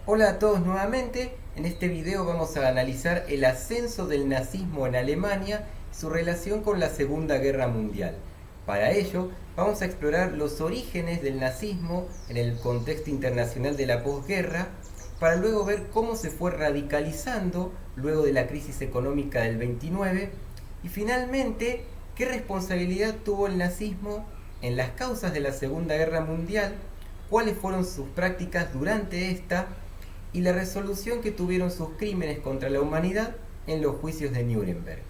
Hola a todos nuevamente. En este video vamos a analizar el ascenso del nazismo en Alemania y su relación con la Segunda Guerra Mundial. Para ello, vamos a explorar los orígenes del nazismo en el contexto internacional de la posguerra, para luego ver cómo se fue radicalizando luego de la crisis económica del 29 y finalmente qué responsabilidad tuvo el nazismo en las causas de la Segunda Guerra Mundial, cuáles fueron sus prácticas durante esta y la resolución que tuvieron sus crímenes contra la humanidad en los juicios de Nuremberg.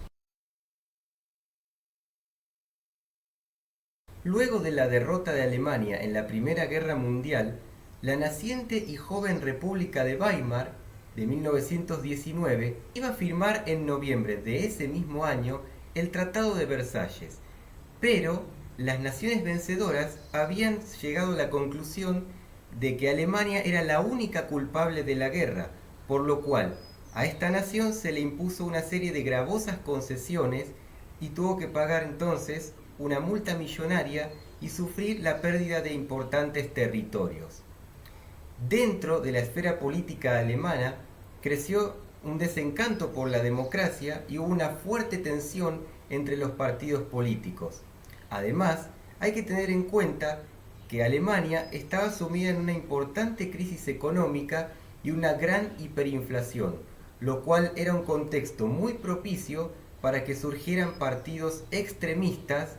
Luego de la derrota de Alemania en la Primera Guerra Mundial, la naciente y joven República de Weimar de 1919 iba a firmar en noviembre de ese mismo año el Tratado de Versalles, pero las naciones vencedoras habían llegado a la conclusión de que Alemania era la única culpable de la guerra, por lo cual a esta nación se le impuso una serie de gravosas concesiones y tuvo que pagar entonces una multa millonaria y sufrir la pérdida de importantes territorios. Dentro de la esfera política alemana creció un desencanto por la democracia y hubo una fuerte tensión entre los partidos políticos. Además, hay que tener en cuenta que Alemania estaba sumida en una importante crisis económica y una gran hiperinflación, lo cual era un contexto muy propicio para que surgieran partidos extremistas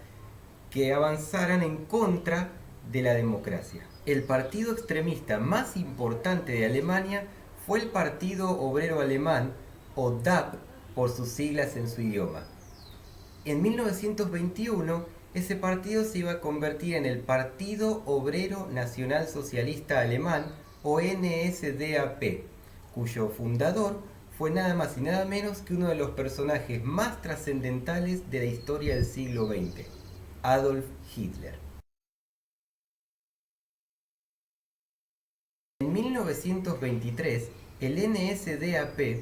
que avanzaran en contra de la democracia. El partido extremista más importante de Alemania fue el Partido Obrero Alemán, o DAP por sus siglas en su idioma. En 1921, ese partido se iba a convertir en el Partido Obrero Nacional Socialista Alemán, o NSDAP, cuyo fundador fue nada más y nada menos que uno de los personajes más trascendentales de la historia del siglo XX, Adolf Hitler. En 1923, el NSDAP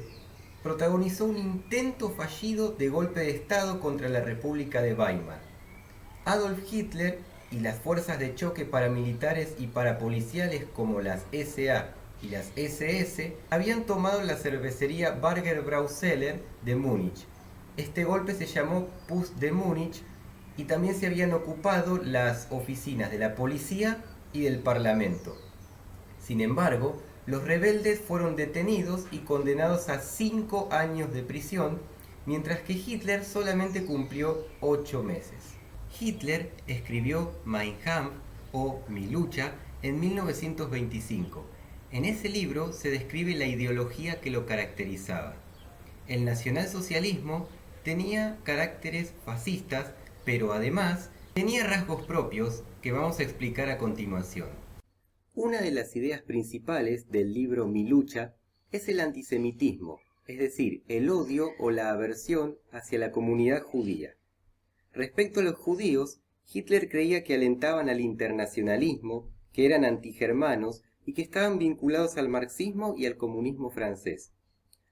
protagonizó un intento fallido de golpe de Estado contra la República de Weimar. Adolf Hitler y las fuerzas de choque paramilitares y parapoliciales como las SA y las SS habían tomado la cervecería Barger Brauseler de Múnich. Este golpe se llamó Putsch de Múnich y también se habían ocupado las oficinas de la policía y del parlamento. Sin embargo, los rebeldes fueron detenidos y condenados a 5 años de prisión, mientras que Hitler solamente cumplió 8 meses. Hitler escribió Mein Kampf o Mi lucha en 1925. En ese libro se describe la ideología que lo caracterizaba. El nacionalsocialismo tenía caracteres fascistas, pero además tenía rasgos propios que vamos a explicar a continuación. Una de las ideas principales del libro Mi lucha es el antisemitismo, es decir, el odio o la aversión hacia la comunidad judía. Respecto a los judíos, Hitler creía que alentaban al internacionalismo, que eran antigermanos y que estaban vinculados al marxismo y al comunismo francés.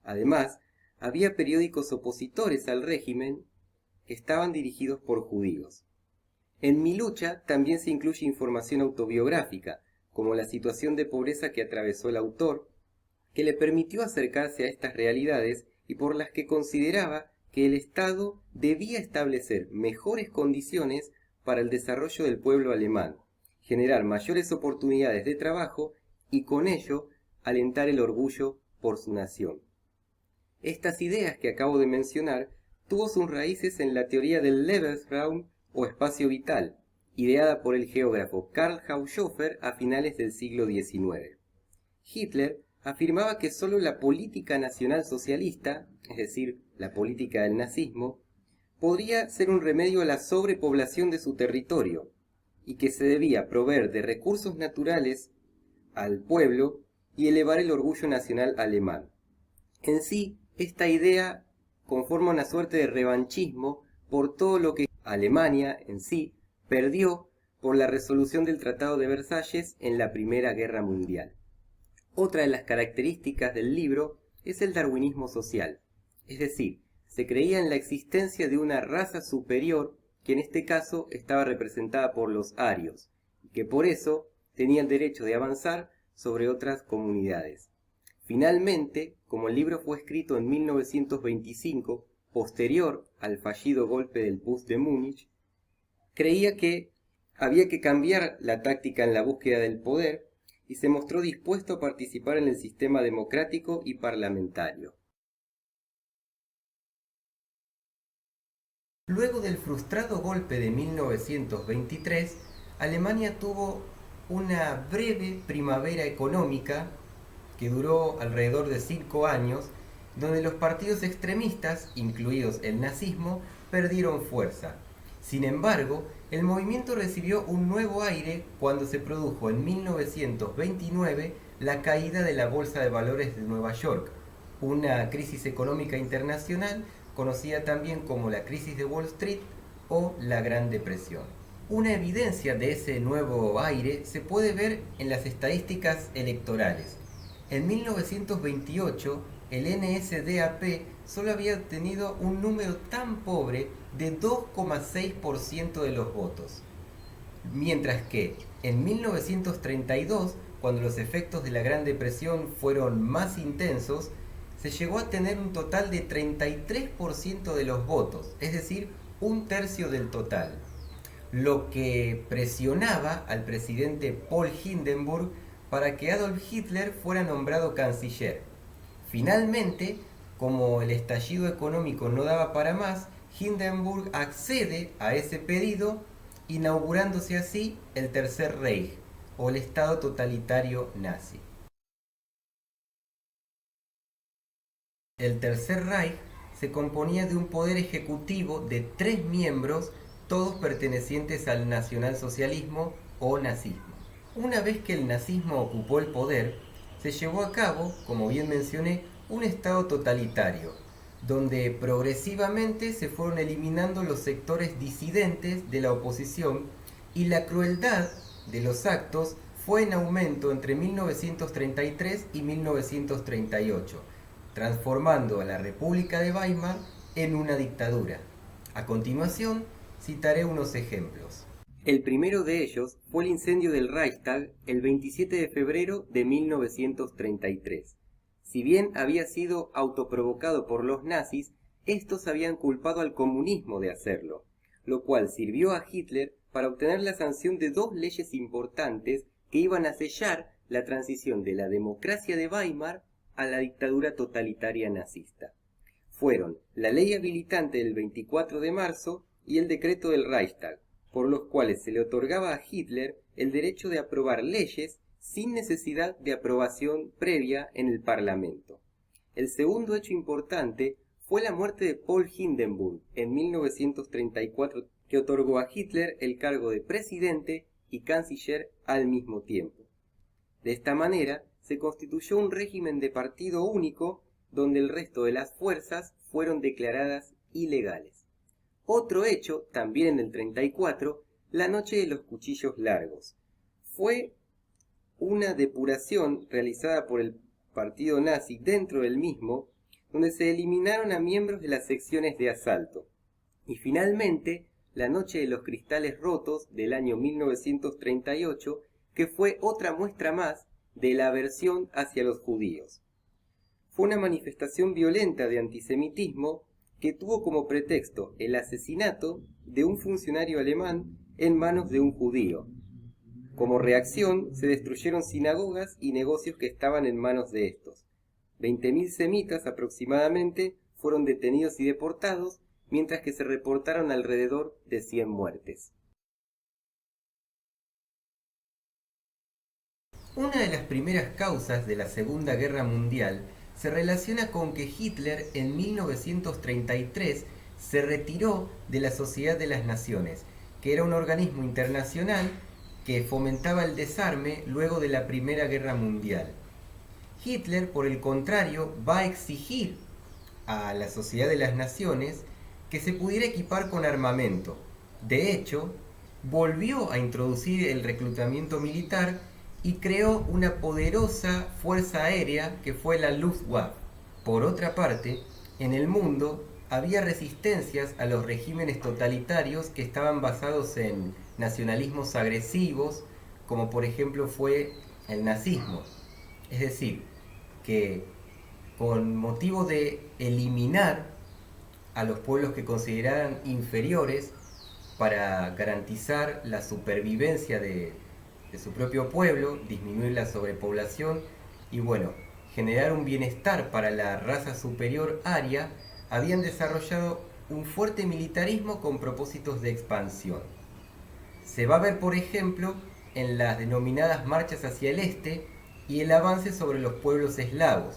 Además, había periódicos opositores al régimen que estaban dirigidos por judíos. En Mi lucha también se incluye información autobiográfica, como la situación de pobreza que atravesó el autor, que le permitió acercarse a estas realidades y por las que consideraba que el Estado debía establecer mejores condiciones para el desarrollo del pueblo alemán, generar mayores oportunidades de trabajo y con ello alentar el orgullo por su nación. Estas ideas que acabo de mencionar tuvo sus raíces en la teoría del Lebensraum o espacio vital, ideada por el geógrafo Karl Haushofer a finales del siglo XIX. Hitler afirmaba que sólo la política nacional socialista, es decir, la política del nazismo, podría ser un remedio a la sobrepoblación de su territorio, y que se debía proveer de recursos naturales al pueblo y elevar el orgullo nacional alemán. En sí, esta idea conforma una suerte de revanchismo por todo lo que Alemania en sí perdió por la resolución del Tratado de Versalles en la Primera Guerra Mundial. Otra de las características del libro es el darwinismo social, es decir, se creía en la existencia de una raza superior que en este caso estaba representada por los arios, y que por eso tenían derecho de avanzar sobre otras comunidades. Finalmente, como el libro fue escrito en 1925, posterior al fallido golpe del Putsch de Múnich, creía que había que cambiar la táctica en la búsqueda del poder y se mostró dispuesto a participar en el sistema democrático y parlamentario. Luego del frustrado golpe de 1923, Alemania tuvo una breve primavera económica que duró alrededor de 5 años, donde los partidos extremistas, incluidos el nazismo, perdieron fuerza. Sin embargo, el movimiento recibió un nuevo aire cuando se produjo en 1929 la caída de la Bolsa de Valores de Nueva York, una crisis económica internacional conocida también como la crisis de Wall Street o la Gran Depresión. Una evidencia de ese nuevo aire se puede ver en las estadísticas electorales. En 1928, el NSDAP solo había obtenido un número tan pobre de 2,6% de los votos, mientras que en 1932, cuando los efectos de la Gran Depresión fueron más intensos, se llegó a tener un total de 33% de los votos, es decir, un tercio del total, lo que presionaba al presidente Paul Hindenburg para que Adolf Hitler fuera nombrado canciller. Finalmente, como el estallido económico no daba para más, Hindenburg accede a ese pedido, inaugurándose así el Tercer Reich, o el Estado totalitario nazi. El Tercer Reich se componía de un poder ejecutivo de 3 miembros, todos pertenecientes al nacionalsocialismo o nazismo. Una vez que el nazismo ocupó el poder, se llevó a cabo, como bien mencioné, un estado totalitario, donde progresivamente se fueron eliminando los sectores disidentes de la oposición y la crueldad de los actos fue en aumento entre 1933 y 1938, transformando a la República de Weimar en una dictadura. A continuación, citaré unos ejemplos. El primero de ellos fue el incendio del Reichstag el 27 de febrero de 1933. Si bien había sido autoprovocado por los nazis, estos habían culpado al comunismo de hacerlo, lo cual sirvió a Hitler para obtener la sanción de 2 leyes importantes que iban a sellar la transición de la democracia de Weimar a la dictadura totalitaria nazista. Fueron la ley habilitante del 24 de marzo y el decreto del Reichstag, por los cuales se le otorgaba a Hitler el derecho de aprobar leyes sin necesidad de aprobación previa en el Parlamento. El segundo hecho importante fue la muerte de Paul Hindenburg en 1934, que otorgó a Hitler el cargo de presidente y canciller al mismo tiempo. De esta manera se constituyó un régimen de partido único donde el resto de las fuerzas fueron declaradas ilegales. Otro hecho, también en el 34, la noche de los cuchillos largos. Fue una depuración realizada por el partido nazi dentro del mismo, donde se eliminaron a miembros de las secciones de asalto. Y finalmente, la noche de los cristales rotos del año 1938, que fue otra muestra más de la aversión hacia los judíos. Fue una manifestación violenta de antisemitismo que tuvo como pretexto el asesinato de un funcionario alemán en manos de un judío. Como reacción, se destruyeron sinagogas y negocios que estaban en manos de estos. 20.000 semitas aproximadamente fueron detenidos y deportados, mientras que se reportaron alrededor de 100 muertes. Una de las primeras causas de la Segunda Guerra Mundial se relaciona con que Hitler en 1933 se retiró de la Sociedad de las Naciones, que era un organismo internacional que fomentaba el desarme luego de la Primera Guerra Mundial. Hitler, por el contrario, va a exigir a la Sociedad de las Naciones que se pudiera equipar con armamento. De hecho, volvió a introducir el reclutamiento militar y creó una poderosa fuerza aérea que fue la Luftwaffe. Por otra parte, en el mundo había resistencias a los regímenes totalitarios que estaban basados en nacionalismos agresivos, como por ejemplo fue el nazismo. Es decir, que con motivo de eliminar a los pueblos que consideraran inferiores para garantizar la supervivencia de su propio pueblo, disminuir la sobrepoblación y bueno, generar un bienestar para la raza superior aria, habían desarrollado un fuerte militarismo con propósitos de expansión. Se va a ver, por ejemplo, en las denominadas marchas hacia el este y el avance sobre los pueblos eslavos,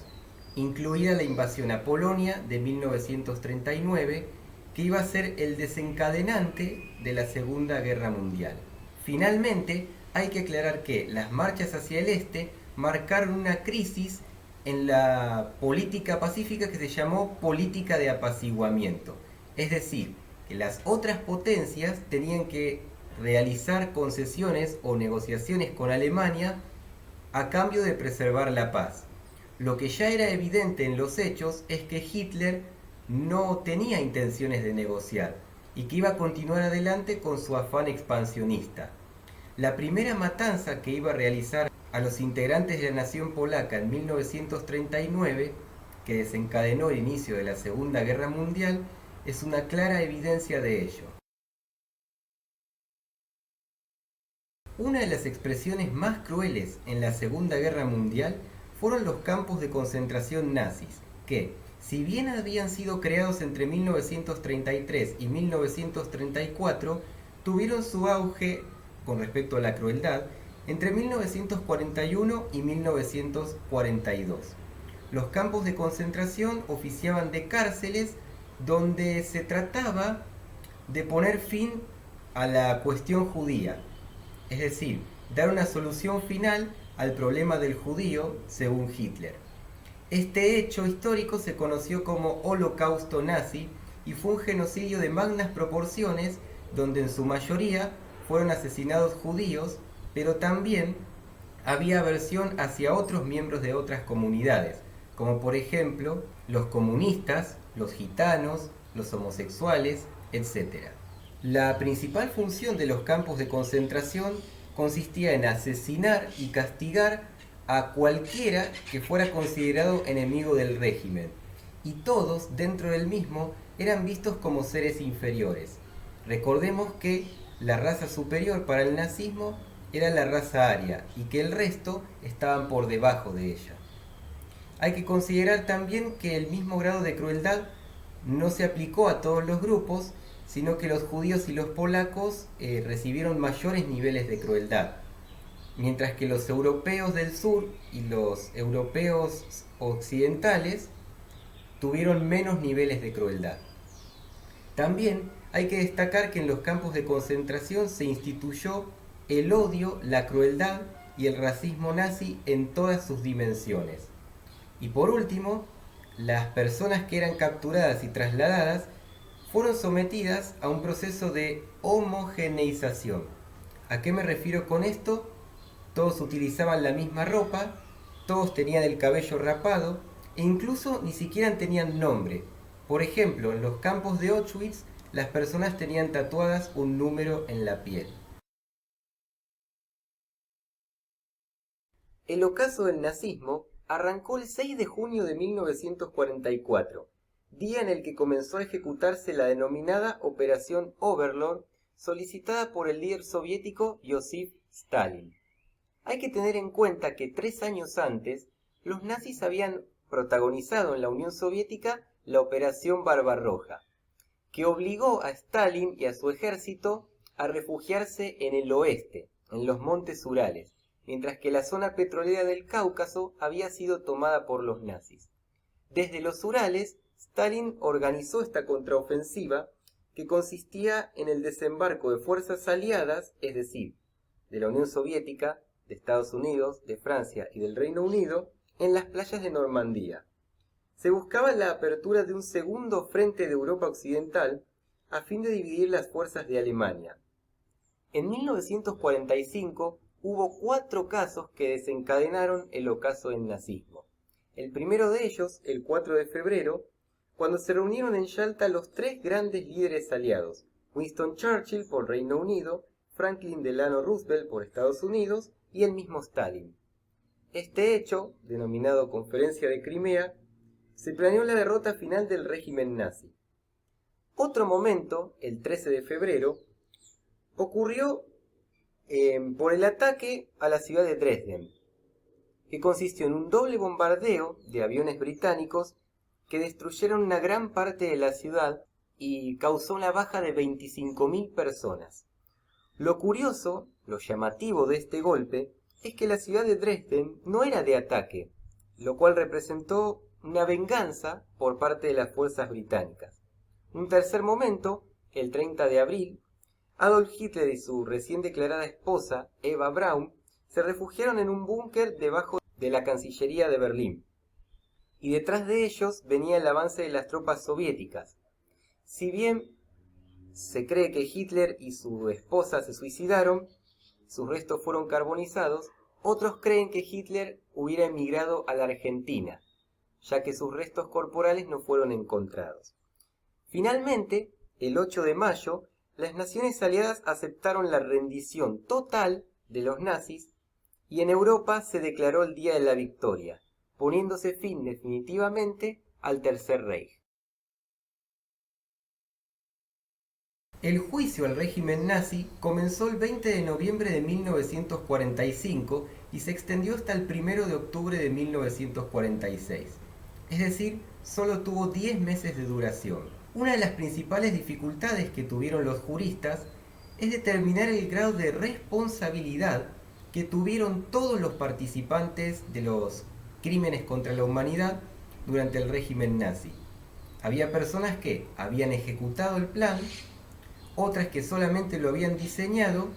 incluida la invasión a Polonia de 1939, que iba a ser el desencadenante de la Segunda Guerra Mundial. Finalmente, hay que aclarar que las marchas hacia el este marcaron una crisis en la política pacífica que se llamó política de apaciguamiento. Es decir, que las otras potencias tenían que realizar concesiones o negociaciones con Alemania a cambio de preservar la paz. Lo que ya era evidente en los hechos es que Hitler no tenía intenciones de negociar y que iba a continuar adelante con su afán expansionista. La primera matanza que iba a realizar a los integrantes de la nación polaca en 1939, que desencadenó el inicio de la Segunda Guerra Mundial, es una clara evidencia de ello. Una de las expresiones más crueles en la Segunda Guerra Mundial fueron los campos de concentración nazis, que, si bien habían sido creados entre 1933 y 1934, tuvieron su auge con respecto a la crueldad entre 1941 y 1942. Los campos de concentración oficiaban de cárceles donde se trataba de poner fin a la cuestión judía, es decir, dar una solución final al problema del judío según Hitler. Este hecho histórico se conoció como Holocausto nazi y fue un genocidio de magnas proporciones donde en su mayoría fueron asesinados judíos, pero también había aversión hacia otros miembros de otras comunidades, como por ejemplo los comunistas, los gitanos, los homosexuales, etc. La principal función de los campos de concentración consistía en asesinar y castigar a cualquiera que fuera considerado enemigo del régimen, y todos dentro del mismo eran vistos como seres inferiores. Recordemos que la raza superior para el nazismo era la raza aria y que el resto estaban por debajo de ella. Hay que considerar también que el mismo grado de crueldad no se aplicó a todos los grupos, sino que los judíos y los polacos recibieron mayores niveles de crueldad, mientras que los europeos del sur y los europeos occidentales tuvieron menos niveles de crueldad. También hay que destacar que en los campos de concentración se instituyó el odio, la crueldad y el racismo nazi en todas sus dimensiones. Y por último, las personas que eran capturadas y trasladadas fueron sometidas a un proceso de homogeneización. ¿A qué me refiero con esto? Todos utilizaban la misma ropa, todos tenían el cabello rapado e incluso ni siquiera tenían nombre. Por ejemplo, en los campos de Auschwitz, las personas tenían tatuadas un número en la piel. El ocaso del nazismo arrancó el 6 de junio de 1944, día en el que comenzó a ejecutarse la denominada Operación Overlord, solicitada por el líder soviético Joseph Stalin. Hay que tener en cuenta que 3 años antes, los nazis habían protagonizado en la Unión Soviética la Operación Barbarroja, que obligó a Stalin y a su ejército a refugiarse en el oeste, en los montes Urales, mientras que la zona petrolera del Cáucaso había sido tomada por los nazis. Desde los Urales, Stalin organizó esta contraofensiva que consistía en el desembarco de fuerzas aliadas, es decir, de la Unión Soviética, de Estados Unidos, de Francia y del Reino Unido, en las playas de Normandía. Se buscaba la apertura de un segundo frente de Europa Occidental a fin de dividir las fuerzas de Alemania. En 1945 hubo 4 casos que desencadenaron el ocaso del nazismo. El primero de ellos, el 4 de febrero, cuando se reunieron en Yalta los 3 grandes líderes aliados, Winston Churchill por Reino Unido, Franklin Delano Roosevelt por Estados Unidos y el mismo Stalin. Este hecho, denominado Conferencia de Crimea, se planeó la derrota final del régimen nazi. Otro momento, el 13 de febrero, ocurrió por el ataque a la ciudad de Dresden, que consistió en un doble bombardeo de aviones británicos que destruyeron una gran parte de la ciudad y causó una baja de 25.000 personas. Lo curioso, lo llamativo de este golpe, es que la ciudad de Dresden no era de ataque, lo cual representó una venganza por parte de las fuerzas británicas. Un tercer momento, el 30 de abril, Adolf Hitler y su recién declarada esposa, Eva Braun, se refugiaron en un búnker debajo de la Cancillería de Berlín, y detrás de ellos venía el avance de las tropas soviéticas. Si bien se cree que Hitler y su esposa se suicidaron, sus restos fueron carbonizados, otros creen que Hitler hubiera emigrado a la Argentina, ya que sus restos corporales no fueron encontrados. Finalmente, el 8 de mayo, las naciones aliadas aceptaron la rendición total de los nazis y en Europa se declaró el Día de la Victoria, poniéndose fin definitivamente al Tercer Reich. El juicio al régimen nazi comenzó el 20 de noviembre de 1945 y se extendió hasta el 1 de octubre de 1946. Es decir, solo tuvo 10 meses de duración. Una de las principales dificultades que tuvieron los juristas es determinar el grado de responsabilidad que tuvieron todos los participantes de los crímenes contra la humanidad durante el régimen nazi. Había personas que habían ejecutado el plan, otras que solamente lo habían diseñado,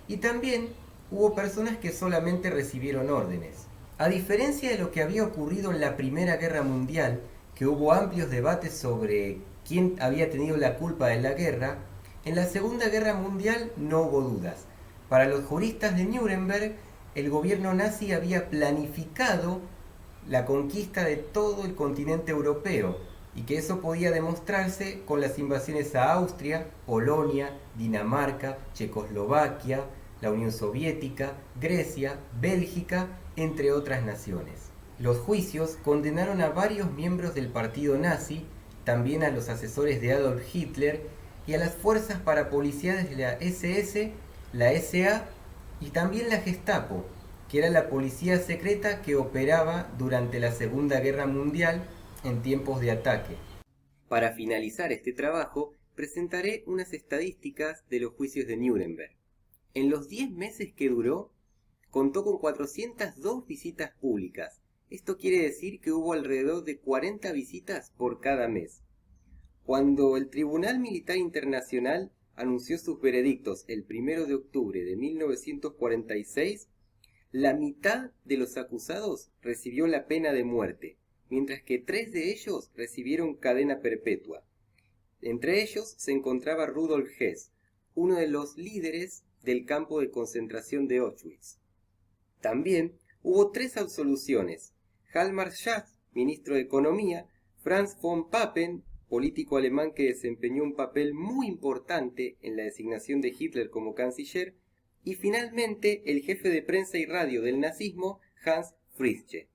y también hubo personas que solamente recibieron órdenes. A diferencia de lo que había ocurrido en la Primera Guerra Mundial, que hubo amplios debates sobre quién había tenido la culpa de la guerra, en la Segunda Guerra Mundial no hubo dudas. Para los juristas de Nuremberg, el gobierno nazi había planificado la conquista de todo el continente europeo, y que eso podía demostrarse con las invasiones a Austria, Polonia, Dinamarca, Checoslovaquia, la Unión Soviética, Grecia, Bélgica, entre otras naciones. Los juicios condenaron a varios miembros del partido nazi, también a los asesores de Adolf Hitler y a las fuerzas parapoliciales de la SS, la SA y también la Gestapo, que era la policía secreta que operaba durante la Segunda Guerra Mundial en tiempos de ataque. Para finalizar este trabajo, presentaré unas estadísticas de los juicios de Nuremberg. En los 10 meses que duró, contó con 402 visitas públicas. Esto quiere decir que hubo alrededor de 40 visitas por cada mes. Cuando el Tribunal Militar Internacional anunció sus veredictos el 1 de octubre de 1946, la mitad de los acusados recibió la pena de muerte, mientras que 3 de ellos recibieron cadena perpetua. Entre ellos se encontraba Rudolf Hess, uno de los líderes del campo de concentración de Auschwitz. También hubo 3 absoluciones: Hjalmar Schacht, ministro de Economía, Franz von Papen, político alemán que desempeñó un papel muy importante en la designación de Hitler como canciller, y finalmente el jefe de prensa y radio del nazismo, Hans Fritzsche.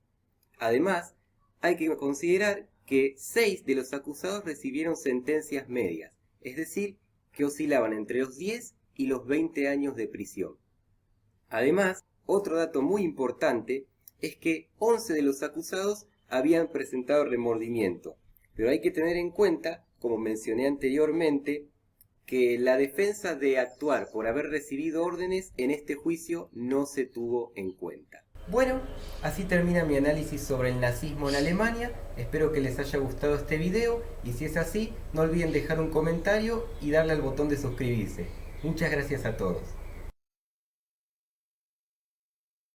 Además, hay que considerar que 6 de los acusados recibieron sentencias medias, es decir, que oscilaban entre los 10 y los 20 años de prisión. Además, otro dato muy importante es que 11 de los acusados habían presentado remordimiento, pero hay que tener en cuenta, como mencioné anteriormente, que la defensa de actuar por haber recibido órdenes en este juicio no se tuvo en cuenta. Bueno, así termina mi análisis sobre el nazismo en Alemania. Espero que les haya gustado este video y si es así, no olviden dejar un comentario y darle al botón de suscribirse. Muchas gracias a todos.